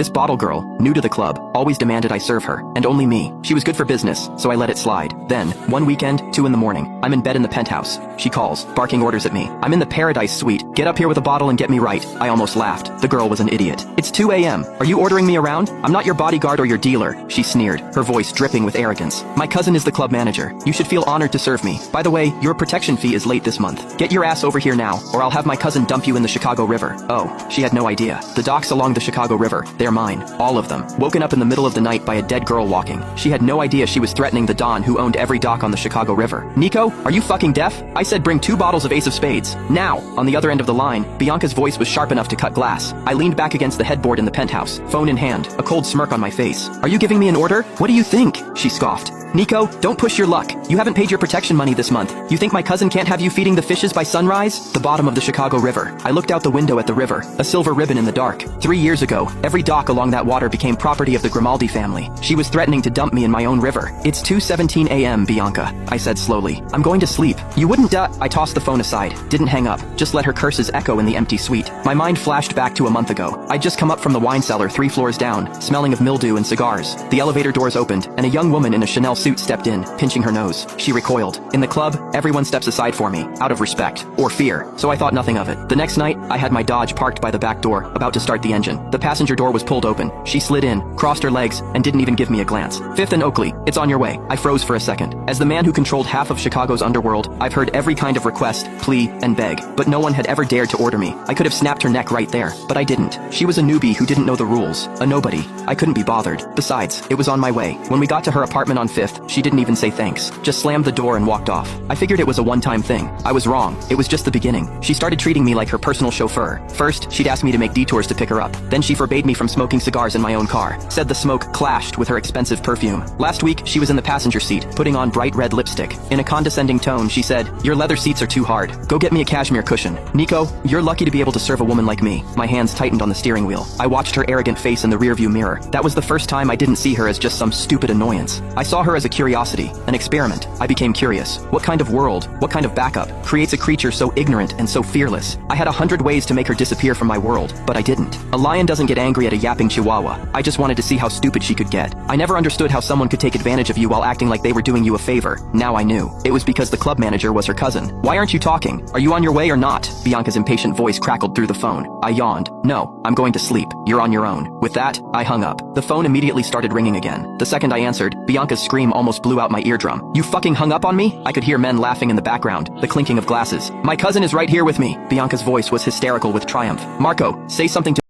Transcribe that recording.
This bottle girl, new to the club, always demanded I serve her, and only me. She was good for business, so I let it slide. Then, one weekend, 2 in the morning, I'm in bed in the penthouse. She calls, barking orders at me. I'm in the Paradise Suite. Get up here with a bottle and get me right. I almost laughed. The girl was an idiot. It's 2 a.m. Are you ordering me around? I'm not your bodyguard or your dealer. She sneered, her voice dripping with arrogance. My cousin is the club manager. You should feel honored to serve me. By the way, your protection fee is late this month. Get your ass over here now, or I'll have my cousin dump you in the Chicago River. Oh, she had no idea. The docks along the Chicago River, they're mine. All of them. Woken up in the middle of the night by a dead girl walking. She had no idea she was threatening the Don who owned every dock on the Chicago River. Nico, are you fucking deaf? I said bring 2 bottles of Ace of Spades. Now! On the other end of the line, Bianca's voice was sharp enough to cut glass. I leaned back against the headboard in the penthouse, phone in hand, a cold smirk on my face. Are you giving me an order? What do you think? She scoffed. Nico, don't push your luck. You haven't paid your protection money this month. You think my cousin can't have you feeding the fishes by sunrise? The bottom of the Chicago River. I looked out the window at the river, a silver ribbon in the dark. 3 years ago, every dock along that water became property of the Grimaldi family. She was threatening to dump me in my own river. It's 2:17 a.m., Bianca, I said slowly. I'm going to sleep. You wouldn't I tossed the phone aside, didn't hang up, just let her curses echo in the empty suite. My mind flashed back to a month ago. I'd just come up from the wine cellar 3 floors down, smelling of mildew and cigars. The elevator doors opened, and a young woman in a Chanel suit stepped in, pinching her nose. She recoiled. In the club, everyone steps aside for me, out of respect, or fear, so I thought nothing of it. The next night, I had my Dodge parked by the back door, about to start the engine. The passenger door was pulled open. She slid in, crossed her legs, and didn't even give me a glance. 5th and Oakley, it's on your way. I froze for a second. As the man who controlled half of Chicago's underworld, I've heard every kind of request, plea, and beg, but no one had ever dared to order me. I could have snapped her neck right there, but I didn't. She was a newbie who didn't know the rules, a nobody. I couldn't be bothered. Besides, it was on my way. When we got to her apartment on 5th, she didn't even say thanks, just slammed the door and walked off. I figured it was a one-time thing. I was wrong. It was just the beginning. She started treating me like her personal chauffeur. First, she'd ask me to make detours to pick her up. Then she forbade me from smoking cigars in my own car. Said the smoke clashed with her expensive perfume. Last week, she was in the passenger seat, putting on bright red lipstick. In a condescending tone, she said, "Your leather seats are too hard. Go get me a cashmere cushion." Nico, you're lucky to be able to serve a woman like me. My hands tightened on the steering wheel. I watched her arrogant face in the rearview mirror. That was the first time I didn't see her as just some stupid annoyance. I saw her as a curiosity, an experiment. I became curious. What kind of world, what kind of backup, creates a creature so ignorant and so fearless? I had 100 ways to make her disappear from my world, but I didn't. A lion doesn't get angry at a yapping chihuahua. I just wanted to see how stupid she could get. I never understood how someone could take advantage of you while acting like they were doing you a favor. Now I knew. It was because the club manager was her cousin. Why aren't you talking? Are you on your way or not? Bianca's impatient voice crackled through the phone. I yawned. No, I'm going to sleep. You're on your own. With that, I hung up. The phone immediately started ringing again. The second I answered, Bianca's scream almost blew out my eardrum. You fucking hung up on me? I could hear men laughing in the background, the clinking of glasses. My cousin is right here with me. Bianca's voice was hysterical with triumph. Marco, say something to